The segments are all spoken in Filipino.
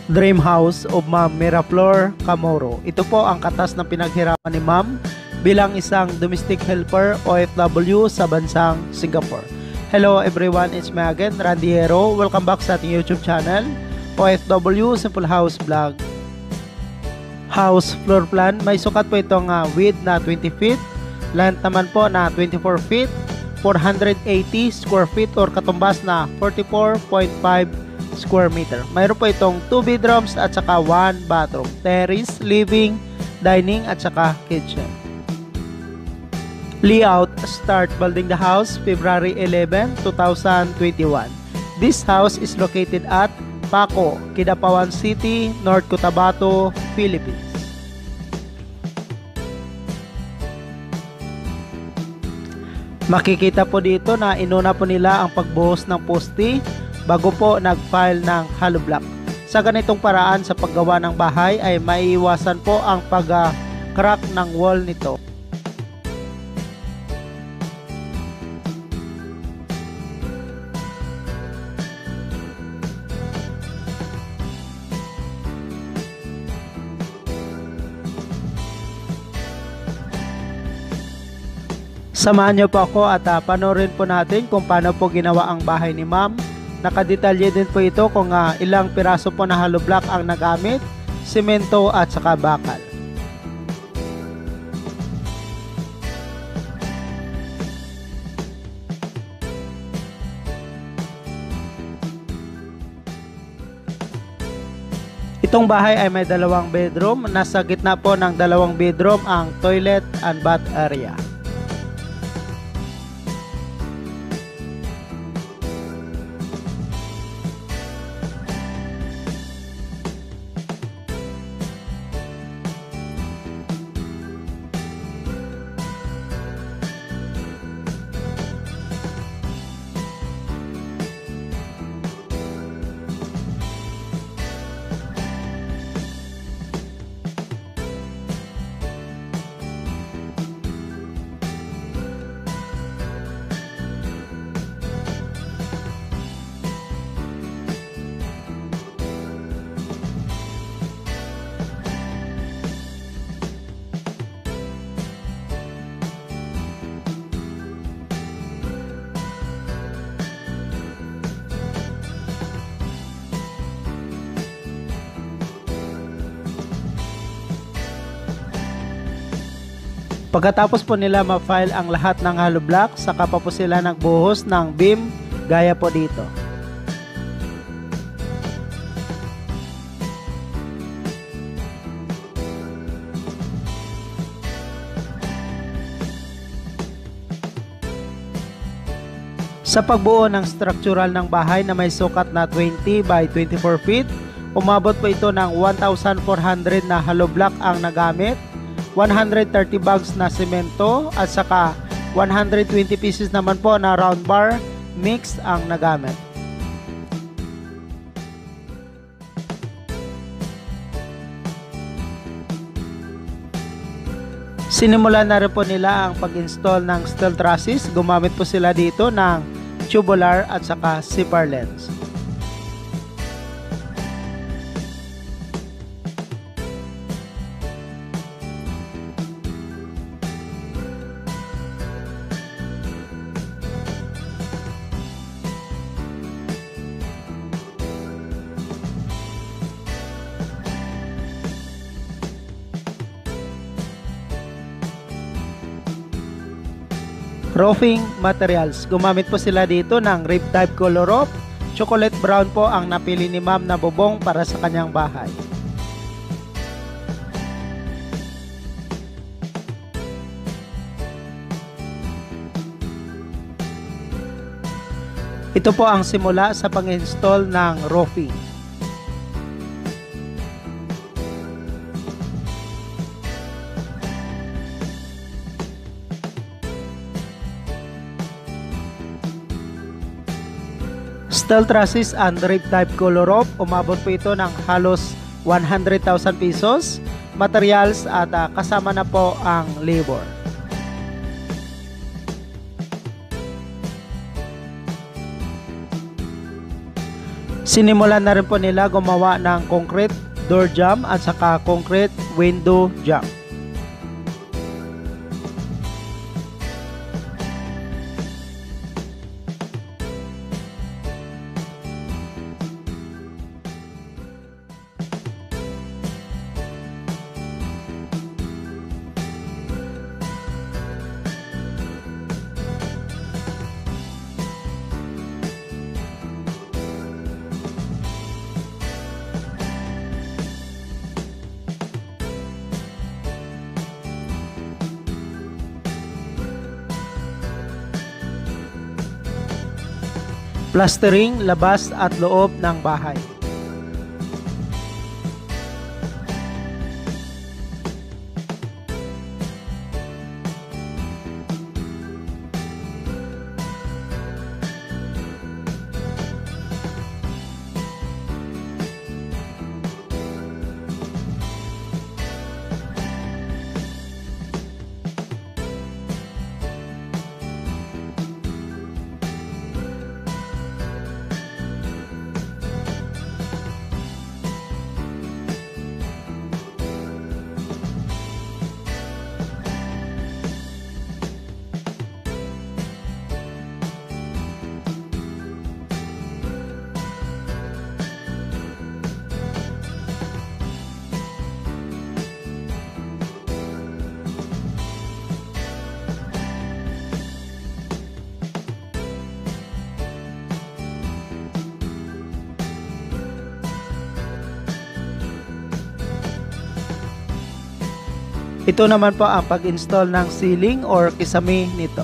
Dream House of Ma'am Miraflor Camoro. Ito po ang katas ng pinaghirapan ni Ma'am bilang isang domestic helper OFW sa bansang Singapore. Hello everyone, it's me again, Randy Hero. Welcome back sa ating YouTube channel, OFW Simple House Vlog. House floor plan, may sukat po itong width na 20 feet, length naman po na 24 feet, 480 square feet or katumbas na 44.5 square meter. Mayroon po itong 2 bedrooms at saka 1 bathroom, terrace, living, dining at saka kitchen. Layout: start building the house February 11, 2021. This house is located at Paco, Kidapawan City, North Cotabato, Philippines. Makikita po dito na inuna po nila ang pagbuhos ng poste bago po nag-file ng hollow block. Sa ganitong paraan sa paggawa ng bahay ay maiiwasan po ang pag-crack ng wall nito. Samahan niyo po ako at panoorin po natin kung paano po ginawa ang bahay ni Ma'am. Nakadetalye din po ito kung ilang piraso po na hollow block ang nagamit, semento at saka bakal. Itong bahay ay may 2 bedroom. Nasa gitna po ng 2 bedroom ang toilet and bath area. Pagkatapos po nila ma-file ang lahat ng hollow block, saka pa po sila nagbuhos ng beam gaya po dito. Sa pagbuo ng structural ng bahay na may sukat na 20 by 24 feet, umabot po ito ng 1,400 na hollow block ang nagamit, 130 bags na semento at saka 120 pieces naman po na round bar mix ang nagamit. Sinimulan na rin po nila ang pag-install ng steel trusses. Gumamit po sila dito ng tubular at saka zipper lens. Roofing materials. Gumamit po sila dito ng rib type color roof. Chocolate brown po ang napili ni Ma'am na bubong para sa kanyang bahay. Ito po ang simula sa pag-install ng roofing. Steel trusses and rib type color roof, umabot po ito ng halos 100,000 pesos. Materials at kasama na po ang labor. Sinimulan na rin po nila gumawa ng concrete door jamb at saka concrete window jamb. Plastering labas at loob ng bahay. Ito naman po ang pag-install ng ceiling or kisame nito.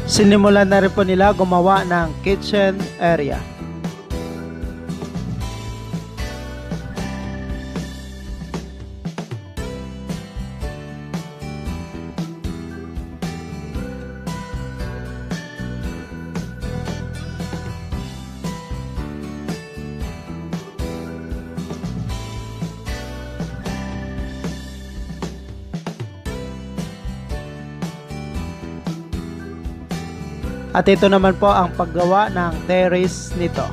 Sinimulan na rin po nila gumawa ng kitchen area. At ito naman po ang paggawa ng terrace nito.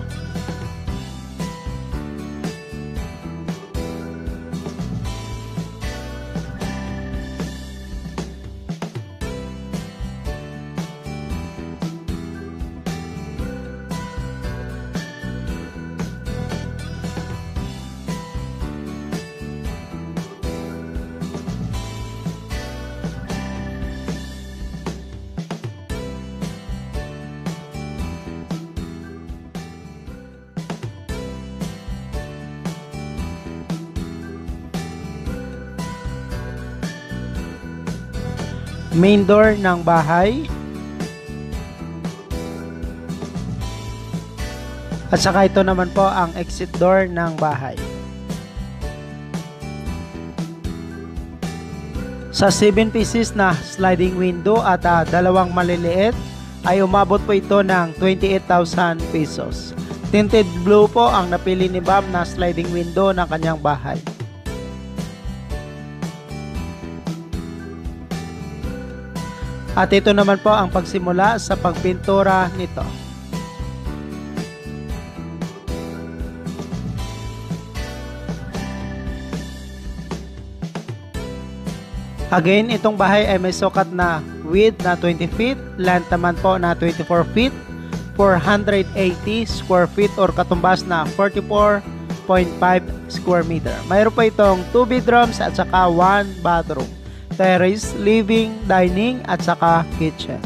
Main door ng bahay. At saka ito naman po ang exit door ng bahay. Sa 7 pieces na sliding window at dalawang maliliit ay umabot po ito ng 28,000 pesos. Tinted blue po ang napili ni Bam na sliding window ng kanyang bahay. At ito naman po ang pagsimula sa pagpintura nito. Again, itong bahay ay may sukat na width na 20 feet, length naman po na 24 feet, 480 square feet or katumbas na 44.5 square meter. Mayroon pa itong 2 bedrooms at saka 1 bathroom. Terrace, living, dining at saka kitchen.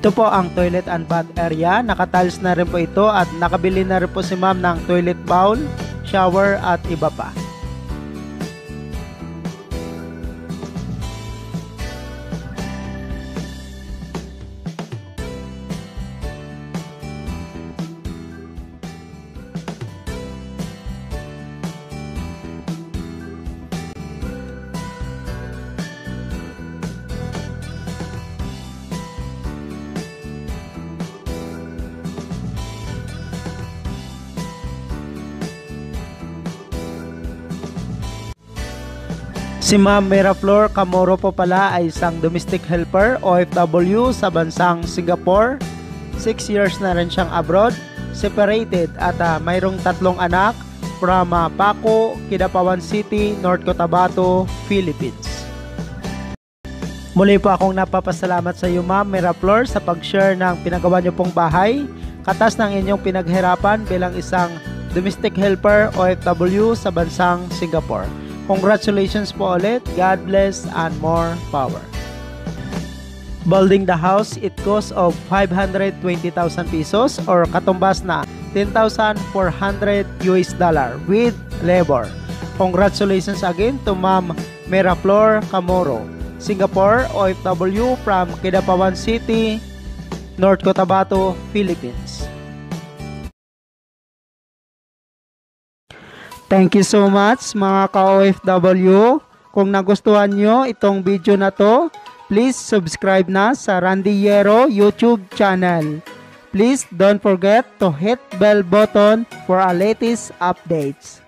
Ito po ang toilet and bath area. Nakatiles na rin po ito at nakabili na rin po si ma'am ng toilet bowl, shower at iba pa. Si Ma'am Miraflor Camoro po pala ay isang domestic helper OFW sa bansang Singapore. 6 years na rin siyang abroad, separated at mayroong 3 anak from Paco, Kidapawan City, North Cotabato, Philippines. Muli po akong napapasalamat sa iyo Ma'am Miraflor sa pag-share ng pinagawa niyo pong bahay, katas ng inyong pinaghirapan bilang isang domestic helper OFW sa bansang Singapore. Congratulations po ulit. God bless and more power. Building the house, it costs of 520,000 pesos or katumbas na 10,400 US dollar with labor. Congratulations again to Ma'am Miraflor Camoro, Singapore OFW from Kidapawan City, North Cotabato, Philippines. Thank you so much mga ka-OFW. Kung nagustuhan nyo itong video na to, please subscribe na sa Randy Yero YouTube channel. Please don't forget to hit bell button for our latest updates.